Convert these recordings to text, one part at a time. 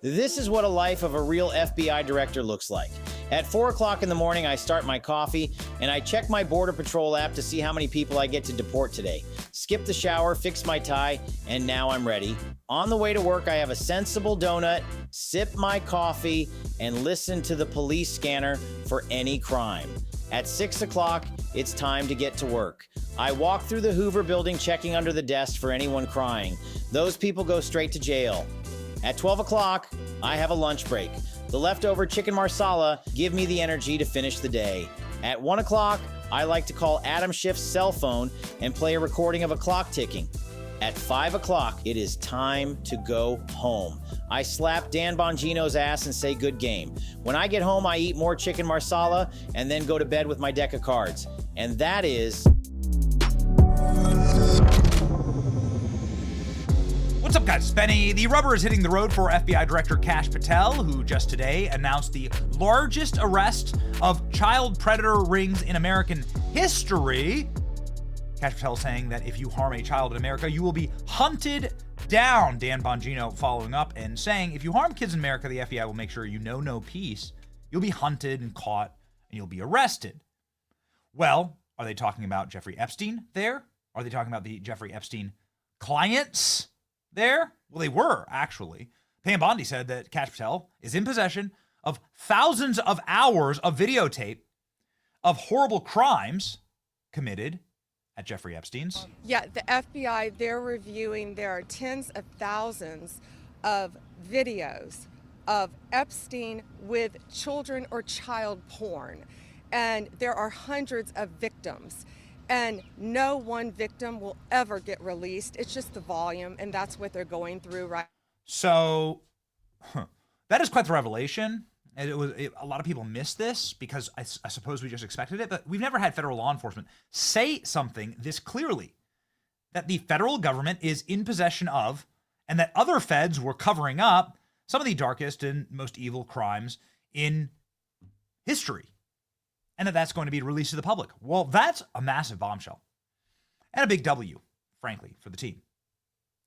This is what a life of a real FBI director looks like. At 4 o'clock in the morning, I start my coffee, and I check my Border Patrol app to see how many people I get to deport today. Skip the shower, fix my tie, and now I'm ready. On the way to work, I have a sensible donut, sip my coffee, and listen to the police scanner for any crime. At 6 o'clock, it's time to get to work. I walk through the Hoover building checking under the desk for anyone crying. Those people go straight to jail. At 12 o'clock, I have a lunch break. The leftover chicken marsala give me the energy to finish the day. At 1 o'clock, I like to call Adam Schiff's cell phone and play a recording of a clock ticking. At 5 o'clock, it is time to go home. I slap Dan Bongino's ass and say good game. When I get home, I eat more chicken marsala and then go to bed with my deck of cards. And that is... What's up, guys? It's Benny. The rubber is hitting the road for FBI Director Kash Patel, who just today announced the largest arrest of child predator rings in American history. Kash Patel saying that if you harm a child in America, you will be hunted down. Dan Bongino following up and saying, if you harm kids in America, the FBI will make sure you know no peace. You'll be hunted and caught, and you'll be arrested. Well, are they talking about Jeffrey Epstein there? Are they talking about the Jeffrey Epstein clients there? Well, they were, actually. Pam Bondi said that Kash Patel is in possession of thousands of hours of videotape of horrible crimes committed at Jeffrey Epstein's. Yeah, the FBI, they're reviewing, there are tens of thousands of videos of Epstein with children or child porn. And there are hundreds of victims. And no one victim will ever get released. It's just the volume, and that's what they're going through right. So that is quite the revelation. And a lot of people miss this because I suppose we just expected it, but we've never had federal law enforcement say something this clearly, that the federal government is in possession of, and that other feds were covering up some of the darkest and most evil crimes in history. And that's going to be released to the public. Well, that's a massive bombshell and a big W, frankly, for the team.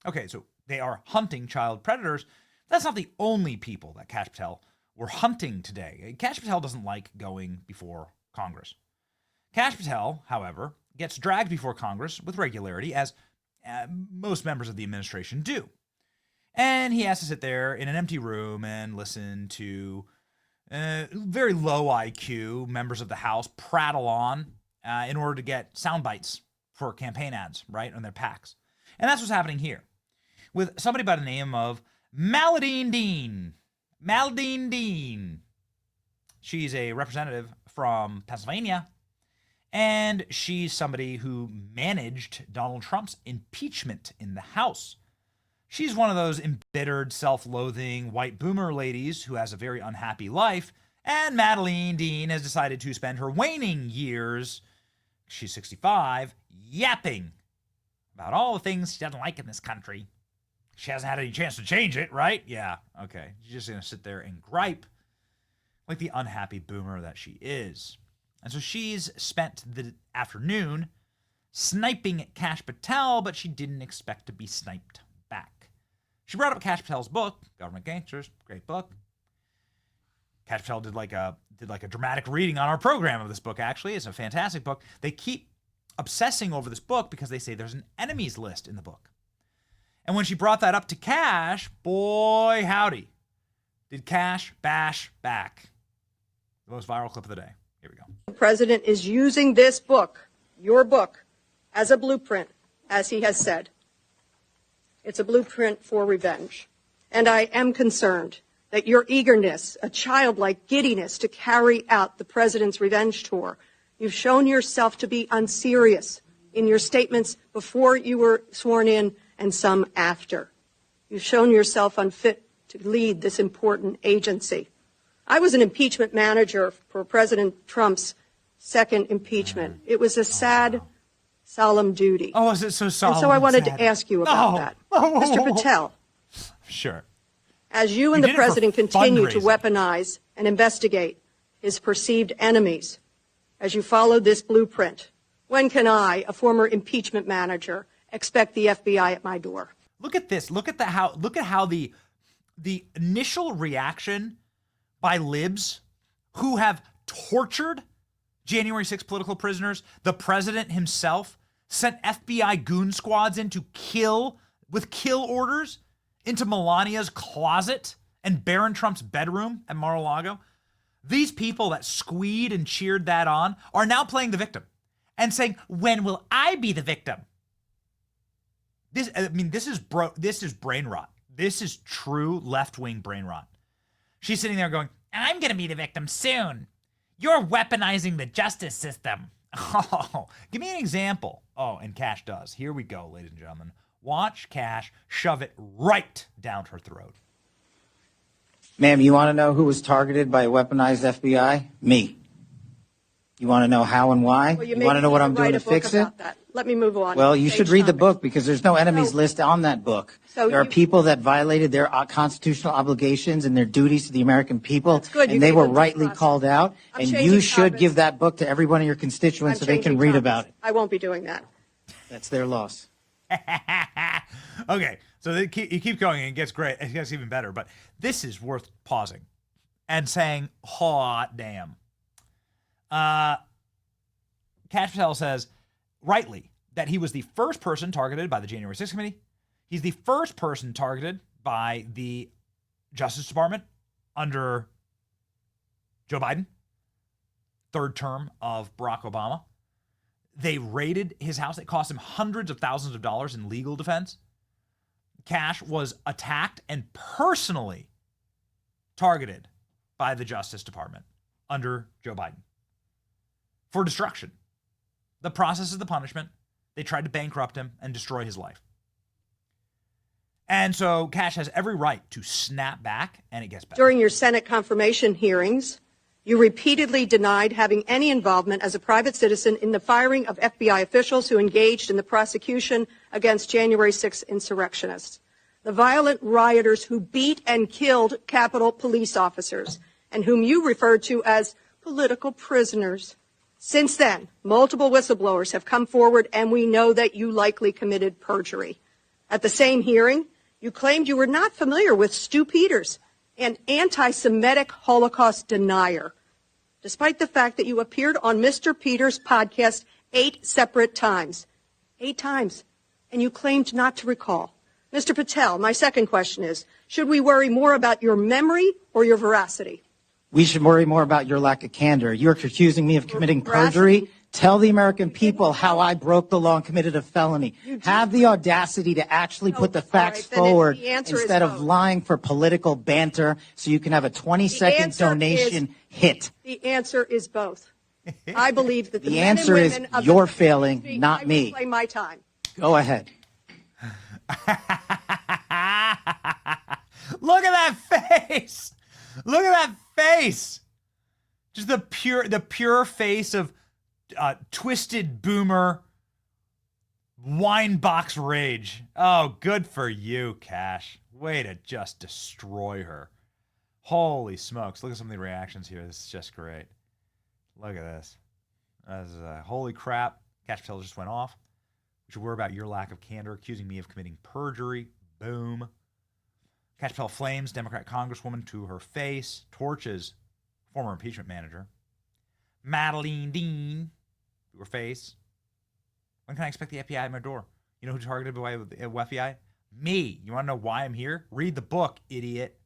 Okay, so they are hunting child predators. That's not the only people that Kash Patel were hunting today. Kash Patel doesn't like going before Congress. Kash Patel, however, gets dragged before Congress with regularity, as most members of the administration do. And he has to sit there in an empty room and listen to very low IQ members of the House prattle on in order to get sound bites for campaign ads, right, on their PACs. And that's what's happening here with somebody by the name of Maladine Dean. Maladine Dean. She's a representative from Pennsylvania, and she's somebody who managed Donald Trump's impeachment in the House. She's one of those embittered, self-loathing white boomer ladies who has a very unhappy life, and Madeline Dean has decided to spend her waning years, she's 65, yapping about all the things she doesn't like in this country. She hasn't had any chance to change it, right? Yeah, okay. She's just going to sit there and gripe like the unhappy boomer that she is. And so she's spent the afternoon sniping at Kash Patel, but she didn't expect to be sniped back. She brought up Kash Patel's book, Government Gangsters, great book. Kash Patel did like a dramatic reading on our program of this book, actually. It's a fantastic book. They keep obsessing over this book because they say there's an enemies list in the book. And when she brought that up to Kash, boy howdy, did Kash bash back. The most viral clip of the day. Here we go. The president is using this book, your book, as a blueprint, as he has said. It's a blueprint for revenge. And I am concerned that your eagerness, a childlike giddiness to carry out the president's revenge tour, you've shown yourself to be unserious in your statements before you were sworn in and some after. You've shown yourself unfit to lead this important agency. I was an impeachment manager for President Trump's second impeachment. It was a sad, solemn duty. Oh, is it so solemn? And so I wanted to ask you about that. Mr. Patel. Sure. As you and the president continue to weaponize and investigate his perceived enemies, as you follow this blueprint, when can I, a former impeachment manager, expect the FBI at my door? Look at this. Look at how the the initial reaction by libs who have tortured January 6 political prisoners, the president himself sent FBI goon squads in to kill with kill orders into Melania's closet and Barron Trump's bedroom at Mar-a-Lago. These people that squeed and cheered that on are now playing the victim and saying, when will I be the victim? This is brain rot. This is true left-wing brain rot. She's sitting there going, I'm going to be the victim soon. You're weaponizing the justice system. Oh, give me an example. Oh, and Kash does. Here we go, ladies and gentlemen. Watch Kash shove it right down her throat. Ma'am, you want to know who was targeted by a weaponized FBI? Me. You want to know how and why? Well, you want to know what I'm doing to fix it? That. Let me move on. Well, you should read the topic. book because there's no enemies list on that book. So there are you- people that violated their constitutional obligations and their duties to the American people, That's good. You and they gave were them due rightly process. called out. I'm And changing you should topics. give that book to every one of your constituents so they can read about it. I won't be doing that. That's their loss. Okay, so you keep going and it gets great. It gets even better. But this is worth pausing and saying, hot damn. Kash Patel says, rightly, that he was the first person targeted by the January 6th committee. He's the first person targeted by the Justice Department under Joe Biden, third term of Barack Obama. They raided his house. It cost him hundreds of thousands of dollars in legal defense. Kash was attacked and personally targeted by the Justice Department under Joe Biden for destruction. The process is the punishment. They tried to bankrupt him and destroy his life. And so Kash has every right to snap back, and it gets better. During your Senate confirmation hearings, you repeatedly denied having any involvement as a private citizen in the firing of FBI officials who engaged in the prosecution against January 6 insurrectionists, the violent rioters who beat and killed Capitol police officers, and whom you referred to as political prisoners. Since then, multiple whistleblowers have come forward, and we know that you likely committed perjury. At the same hearing, you claimed you were not familiar with Stu Peters, an anti-Semitic Holocaust denier, despite the fact that you appeared on Mr. Peters' podcast 8 separate times. 8 times. And you claimed not to recall. Mr. Patel, my second question is, should we worry more about your memory or your veracity? We should worry more about your lack of candor. You're accusing me of committing perjury. Tell the American people how I broke the law and committed a felony. Have the audacity to actually put the facts forward instead of lying for political banter so you can have a 20-second donation hit. The answer is both. I believe that The answer is you're failing, not me. Play my time. Go ahead. Look at that face. Look at that face. Just the pure face of twisted boomer wine box rage. Oh, good for you, Kash. Way to just destroy her. Holy smokes. Look at some of the reactions here. This is just great. Look at this. Holy crap. Kash Patel just went off. We should worry about your lack of candor, accusing me of committing perjury. Boom. Kash Patel flames Democrat Congresswoman to her face, torches former impeachment manager Madeleine Dean to her face. When can I expect the FBI at my door? You know who targeted by the FBI? Me. You want to know why I'm here? Read the book, idiot.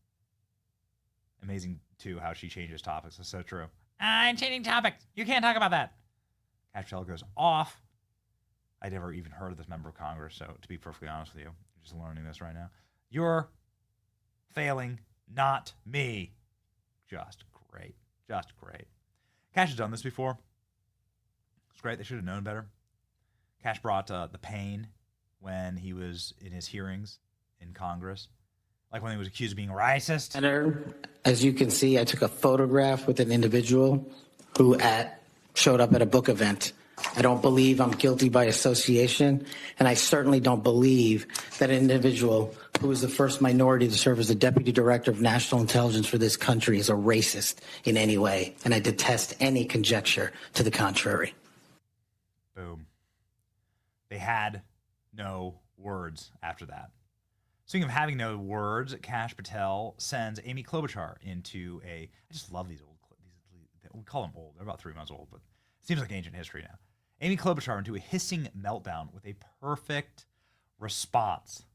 Amazing, too, how she changes topics. That's so true. I'm changing topics. You can't talk about that. Kash Patel goes off. I never even heard of this member of Congress, so to be perfectly honest with you, I'm just learning this right now. You're failing, not me. Just great. Just great. Kash has done this before. It's great. They should have known better. Kash brought the pain when he was in his hearings in Congress, like when he was accused of being racist. Senator, as you can see, I took a photograph with an individual who showed up at a book event. I don't believe I'm guilty by association, and I certainly don't believe that an individual who was the first minority to serve as the Deputy Director of National Intelligence for this country is a racist in any way, and I detest any conjecture to the contrary. Boom. They had no words after that. Speaking of having no words, Kash Patel sends Amy Klobuchar into I just love these old, we call them old. They're about 3 months old, but it seems like ancient history now. Amy Klobuchar into a hissing meltdown with a perfect response.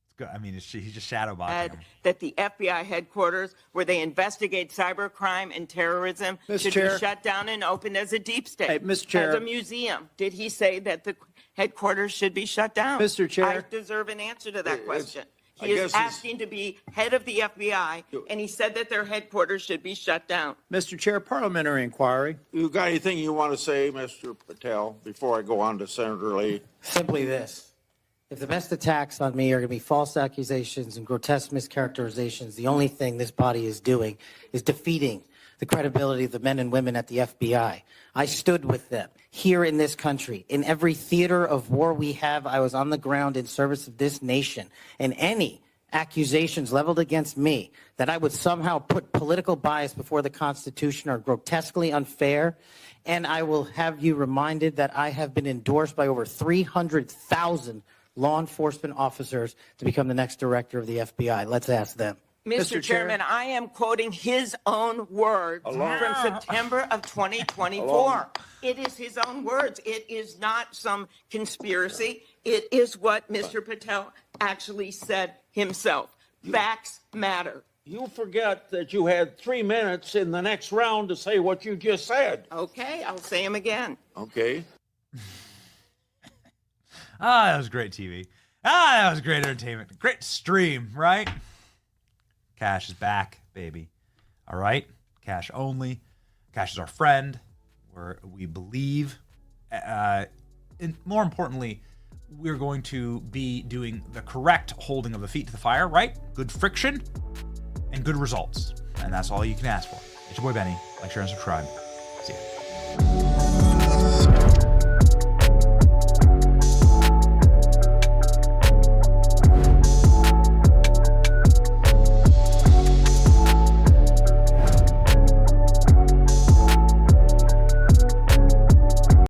It's good. I mean, he's just shadowboxing him. That the FBI headquarters, where they investigate cybercrime and terrorism, should be shut down and opened as a deep state, Hey, Mr. Chair. as a museum. Did he say that the headquarters should be shut down? Mr. Chair. I deserve an answer to that question. He is asking to be head of the FBI, and he said that their headquarters should be shut down. Mr. Chair, parliamentary inquiry. You got anything you want to say, Mr. Patel, before I go on to Senator Lee? Simply this. If the best attacks on me are going to be false accusations and grotesque mischaracterizations, the only thing this body is doing is defeating the credibility of the men and women at the FBI. I stood with them here in this country. In every theater of war we have, I was on the ground in service of this nation. And any accusations leveled against me that I would somehow put political bias before the Constitution are grotesquely unfair. And I will have you reminded that I have been endorsed by over 300,000 law enforcement officers to become the next director of the FBI. Let's ask them. Mr. Chairman, I am quoting his own words from September of 2024. It is his own words. It is not some conspiracy. It is what Mr. Patel actually said himself. Facts matter. You forget that you had 3 minutes in the next round to say what you just said. Okay, I'll say them again. Okay. That was great TV. That was great entertainment. Great stream, right? Kash is back, baby. All right? Kash only. Kash is our friend. We believe. And more importantly, we're going to be doing the correct holding of the feet to the fire, right? Good friction and good results. And that's all you can ask for. It's your boy Benny. Like, share, and subscribe. See ya.